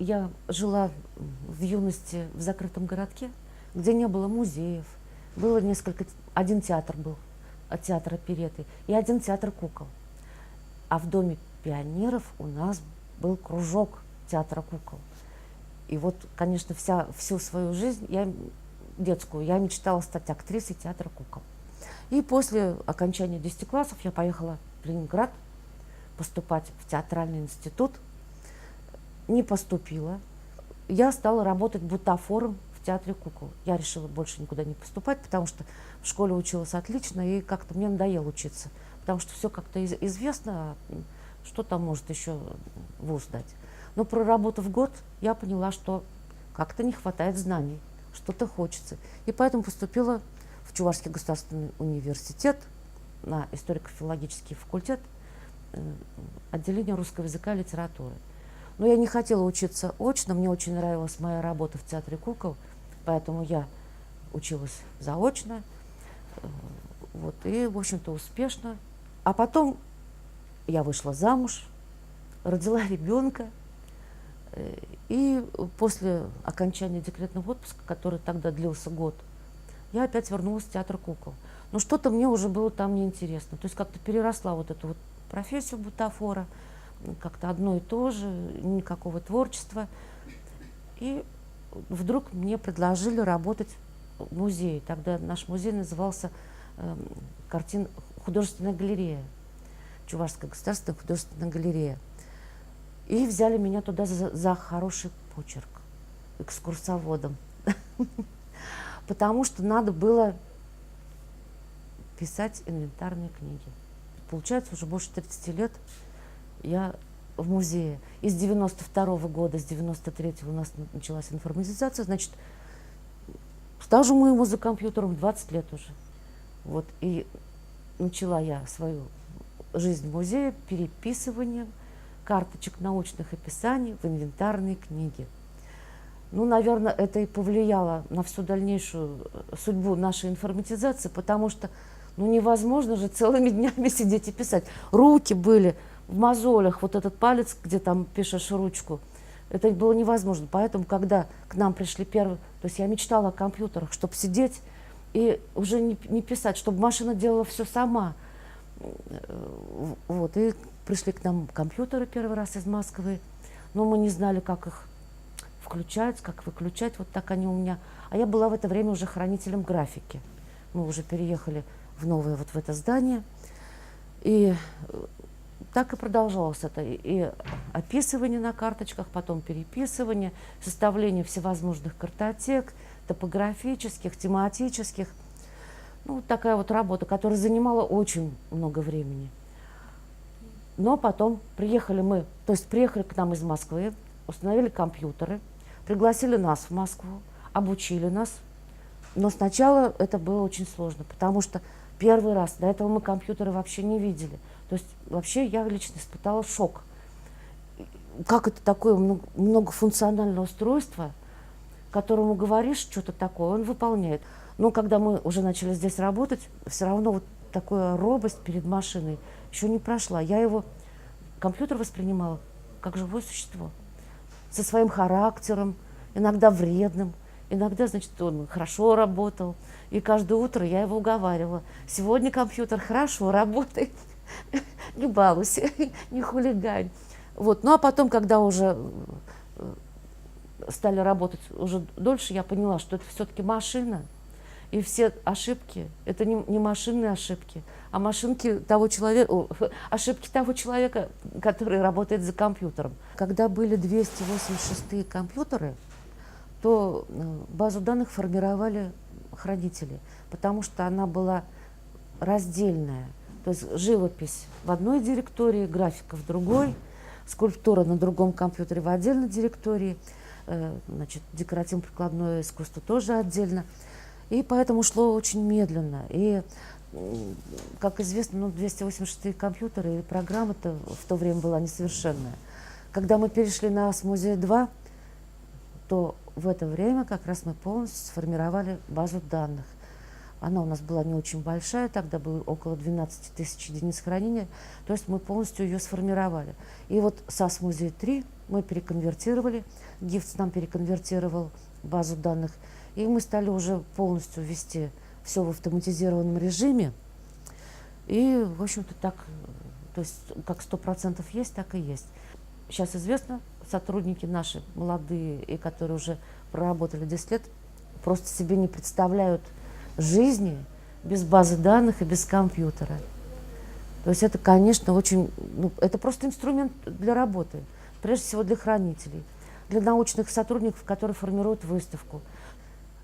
Я жила в юности в закрытом городке, где не было музеев. Было один театр был, театр оперетты, и один театр кукол. А в Доме пионеров у нас был кружок театра кукол. И вот, конечно, всю свою жизнь, детскую, я мечтала стать актрисой театра кукол. И после окончания 10 классов я поехала в Ленинград поступать в театральный институт. Не поступила. Я стала работать бутафором в театре кукол. Я решила больше никуда не поступать, потому что в школе училась отлично, и как-то мне надоело учиться. Потому что все как-то известно, что там может еще вуз дать. Но проработав год, я поняла, что как-то не хватает знаний, что-то хочется. И поэтому поступила в Чувашский государственный университет на историко-филологический факультет, отделение русского языка и литературы. Но я не хотела учиться очно, мне очень нравилась моя работа в театре кукол, поэтому я училась заочно, вот, и, в общем-то, успешно. А потом я вышла замуж, родила ребенка, и после окончания декретного отпуска, который тогда длился год, я опять вернулась в театр кукол. Но что-то мне уже было там неинтересно. То есть как-то переросла вот эту вот профессию бутафора, как-то одно и то же, никакого творчества. И вдруг мне предложили работать в музее. Тогда наш музей назывался художественная галерея, Чувашская государственная художественная галерея. И взяли меня туда за хороший почерк, экскурсоводом. Потому что надо было писать инвентарные книги. Получается, уже больше 30 лет я в музее. И с 92-го года, с 93-го у нас началась информатизация, значит, стажу моему за компьютером 20 лет уже. Вот, и начала я свою жизнь в музее переписыванием карточек научных описаний в инвентарные книги. Ну, наверное, это и повлияло на всю дальнейшую судьбу нашей информатизации, потому что, ну, невозможно же целыми днями сидеть и писать. Руки были в мозолях, вот этот палец, где там пишешь ручку, это было невозможно. Поэтому, когда к нам пришли первые, то есть я мечтала о компьютерах, чтобы сидеть и уже не писать, чтобы машина делала все сама. Вот, и пришли к нам компьютеры первый раз из Москвы, но мы не знали, как их включать, как выключать, вот так они у меня. А я была в это время уже хранителем графики. Мы уже переехали в новое вот в это здание, и так и продолжалось это. И описывание на карточках, потом переписывание, составление всевозможных картотек, топографических, тематических. Ну, вот такая вот работа, которая занимала очень много времени. Но потом приехали к нам из Москвы, установили компьютеры, пригласили нас в Москву, обучили нас. Но сначала это было очень сложно, потому что первый раз, до этого мы компьютеры вообще не видели. То есть вообще я лично испытала шок. Как это такое многофункциональное устройство, которому говоришь что-то такое, он выполняет. Но когда мы уже начали здесь работать, все равно вот такая робость перед машиной еще не прошла. Я компьютер воспринимала как живое существо, со своим характером, иногда вредным, иногда, значит, он хорошо работал. И каждое утро я его уговаривала: сегодня компьютер хорошо работает, не балуйся, не хулигань. Вот. Ну а потом, когда уже стали работать уже дольше, я поняла, что это все-таки машина. И все ошибки, это не машинные ошибки, а ошибки того человека, который работает за компьютером. Когда были 286 компьютеры, то базу данных формировали хранители, потому что она была раздельная. То есть живопись в одной директории, графика в другой, скульптура на другом компьютере в отдельной директории, значит, декоративно-прикладное искусство тоже отдельно. И поэтому шло очень медленно. И, как известно, 286 компьютеры и программа-то в то время была несовершенная. Когда мы перешли на АСМУЗЕЙ-2, то в это время как раз мы полностью сформировали базу данных. Она у нас была не очень большая, тогда было около 12 тысяч единиц хранения, то есть мы полностью ее сформировали. И вот с АСМУЗЕЙ-3 Мы переконвертировали, ГИФЦ нам переконвертировал базу данных, и мы стали уже полностью вести все в автоматизированном режиме. И, в общем-то, так, то есть как 100% есть, так и есть. Сейчас известно, сотрудники наши молодые, и которые уже проработали 10 лет, просто себе не представляют жизни без базы данных и без компьютера. То есть это, конечно, очень, это просто инструмент для работы, прежде всего для хранителей, для научных сотрудников, которые формируют выставку.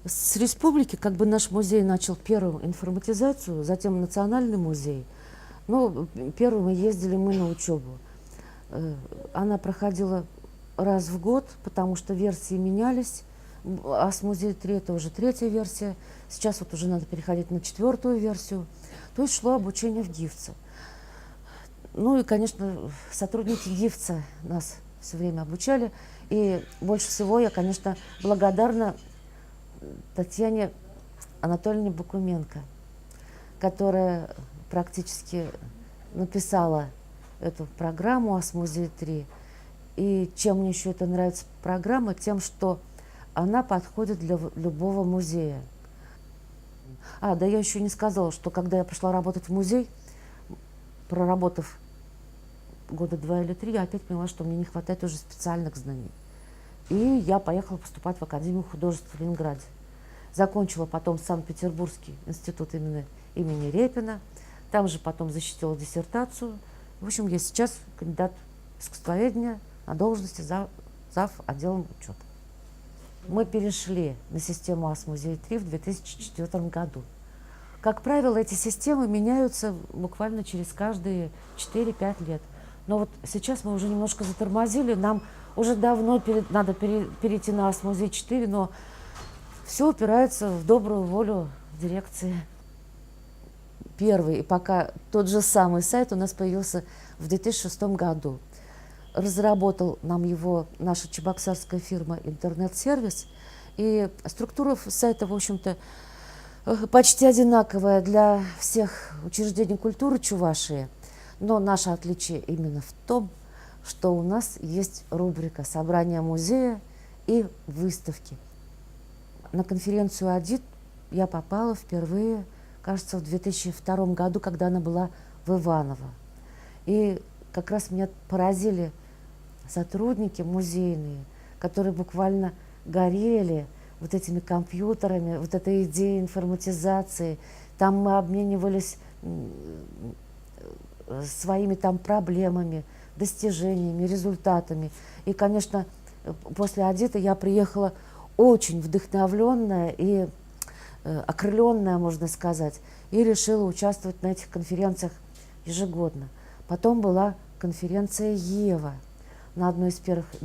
С республики как бы наш музей начал первую информатизацию, затем Национальный музей. Ну, первым ездили мы на учебу. Она проходила раз в год, потому что версии менялись. АС-музей 3 – это уже 3-я версия. Сейчас вот уже надо переходить на 4-ю версию. То есть шло обучение в ГИФЦе. Ну и, конечно, сотрудники ГИФЦа нас все время обучали. И больше всего я, конечно, благодарна Татьяне Анатольевне Бакуменко, которая практически написала эту программу АС-музей 3. И чем мне еще это нравится программа? Тем, что она подходит для любого музея. Да я еще не сказала, что когда я пошла работать в музей, проработав года 2 или 3, я опять поняла, что мне не хватает уже специальных знаний. И я поехала поступать в Академию художеств в Ленинграде. Закончила потом Санкт-Петербургский институт имени Репина. Там же потом защитила диссертацию. В общем, я сейчас кандидат искусствоведения на должности зав. Отделом учета. Мы перешли на систему АС-музей 3 в 2004 году. Как правило, эти системы меняются буквально через каждые 4-5 лет. Но вот сейчас мы уже немножко затормозили, нам уже давно надо перейти на АС-музей 4, но все упирается в добрую волю дирекции. Первый, и пока тот же самый сайт у нас появился в 2006 году. Разработал нам его наша чебоксарская фирма «Интернет-сервис». И структура сайта, в общем-то, почти одинаковая для всех учреждений культуры Чувашии. Но наше отличие именно в том, что у нас есть рубрика «Собрание музея» и выставки. На конференцию «Адит» я попала впервые, кажется, в 2002 году, когда она была в Иваново. И как раз меня поразили сотрудники музейные, которые буквально горели вот этими компьютерами, вот этой идеей информатизации. Там мы обменивались своими там проблемами, достижениями, результатами. И, конечно, после «Адита» я приехала очень вдохновленная и окрыленная, можно сказать, и решила участвовать на этих конференциях ежегодно. Потом была конференция «Ева». На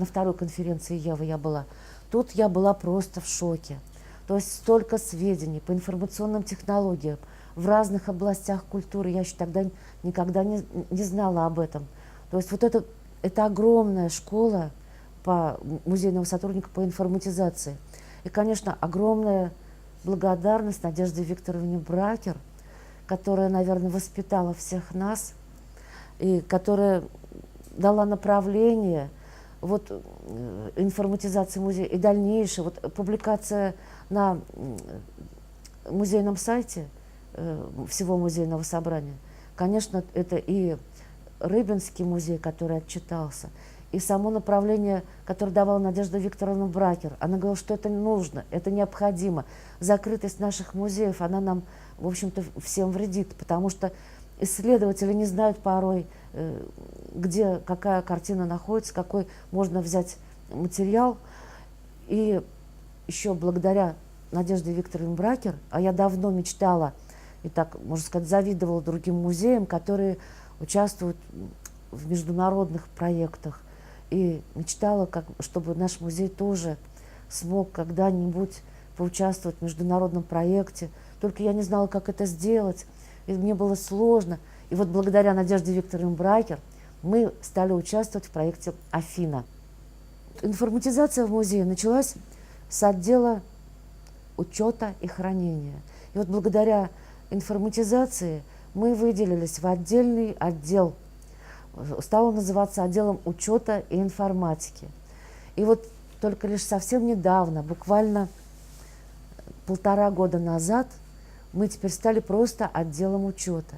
второй конференции «Ева» я была. Тут я была просто в шоке. То есть столько сведений по информационным технологиям в разных областях культуры. Я еще тогда никогда не знала об этом. То есть вот это огромная школа по музейного сотрудника по информатизации. И, конечно, огромная благодарность Надежде Викторовне Бракер, которая, наверное, воспитала всех нас и которая дала направление вот, информатизации музея и дальнейшее. Вот, публикация на музейном сайте всего музейного собрания. Конечно, это и Рыбинский музей, который отчитался, и само направление, которое давала Надежда Викторовна Бракер. Она говорила, что это нужно, это необходимо. Закрытость наших музеев, она нам, в общем-то, всем вредит, потому что исследователи не знают порой, где какая картина находится, какой можно взять материал. И еще благодаря Надежде Викторовне Бракер, а я давно мечтала, и так, можно сказать, завидовала другим музеям, которые участвуют в международных проектах. И мечтала, чтобы наш музей тоже смог когда-нибудь поучаствовать в международном проекте. Только я не знала, как это сделать, и мне было сложно. И вот благодаря Надежде Викторовне Бракер мы стали участвовать в проекте «Афина». Информатизация в музее началась с отдела учета и хранения. И вот благодаря информатизации мы выделились в отдельный отдел стало называться отделом учета и информатики. И вот только лишь совсем недавно, буквально 1,5 года назад, мы теперь стали просто отделом учета.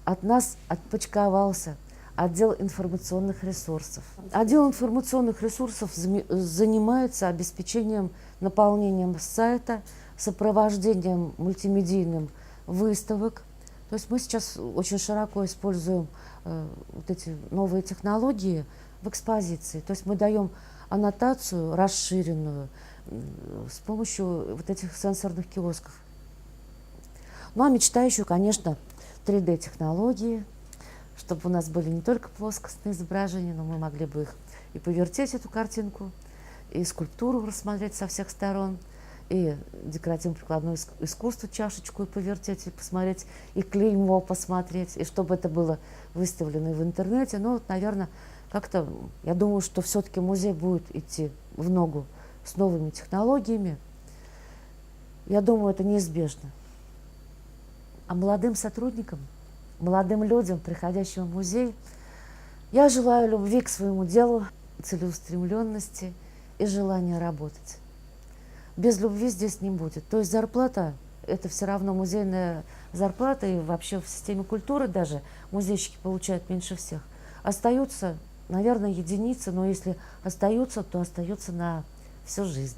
От нас отпочковался отдел информационных ресурсов. Отдел информационных ресурсов занимается обеспечением, наполнением сайта, сопровождением мультимедийным выставок. То есть мы сейчас очень широко используем вот эти новые технологии в экспозиции. То есть мы даем аннотацию расширенную с помощью вот этих сенсорных киосков. Ну а мечта еще, конечно, 3D-технологии, чтобы у нас были не только плоскостные изображения, но мы могли бы их и повертеть, эту картинку, и скульптуру рассмотреть со всех сторон, и декоративно-прикладное искусство, чашечку и повертеть, и посмотреть, и клеймо посмотреть, и чтобы это было выставлено и в интернете. Ну вот, наверное, как-то, я думаю, что все-таки музей будет идти в ногу с новыми технологиями. Я думаю, это неизбежно. А молодым сотрудникам, молодым людям, приходящим в музей, я желаю любви к своему делу, целеустремленности и желания работать. Без любви здесь не будет. То есть зарплата – это все равно музейная зарплата, и вообще в системе культуры даже музейщики получают меньше всех. Остаются, наверное, единицы, но если остаются, то остаются на всю жизнь.